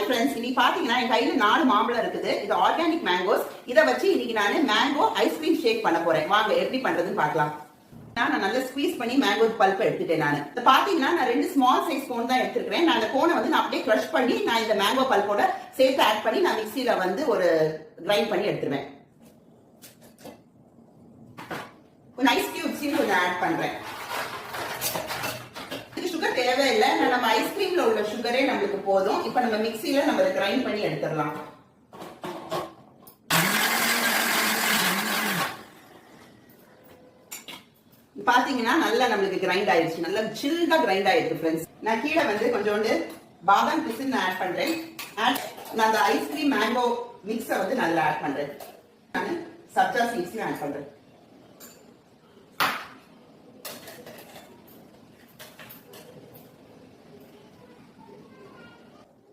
Hi friends, இன்னைக்கு பாத்தீங்கன்னா என் கையில 4 மாம்பழம் இருக்குது. இது ஆர்கானிக் மேங்கோஸ். இதை வச்சு இன்னைக்கு நான் மேங்கோ ஐஸ்கிரீம் ஷேக் பண்ண போறேன். வாங்க எப்படி பண்றதுன்னு பார்க்கலாம். நான் நல்லா ஸ்குவீஸ் பண்ணி மேங்கோ பல்ப் எடுத்துட்டேன். நான் பாத்தீங்கன்னா நான் 2 ஸ்மால் சைஸ் கோன் தான் எடுத்துக்கிறேன். நான் அந்த கோனை வந்து நான் அப்படியே க்ரஷ் பண்ணி நான் இந்த மேங்கோ பல்போட சேர்த்து ஆட் பண்ணி நான் மிக்சியில வந்து ஒரு கிரைண்ட் பண்ணி எடுத்துருவேன். கொஞ்சம் ஐஸ் கியூப்ஸையும் கொஞ்சம் ஆட் பண்றேன். சுகர் தேவையில்லை, நம்ம ஐஸ்கிரீம்ல உள்ள சுகரே நம்மளுக்கு போதும். இப்ப நம்ம மிக்சியில நம்ம கிரைண்ட் பண்ணி எடுத்துடலாம். பாத்தீங்கன்னா நல்லா நம்மளுக்கு கிரைண்ட் ஆயிடுச்சு. நல்லா சில்டா கிரைண்ட் ஆயிருக்கு ஃப்ரெண்ட்ஸ். நான் கீழே வந்து கொஞ்சோண்டு பாதாம் பிசின் ஆட் பண்றேன். நான் அந்த ஐஸ்கிரீம் மேங்கோ மிக்ஸை வந்து நல்லா ஆட் பண்றேன். நான் சப்ஜா சீட்ஸையும் ஆட் பண்றேன்.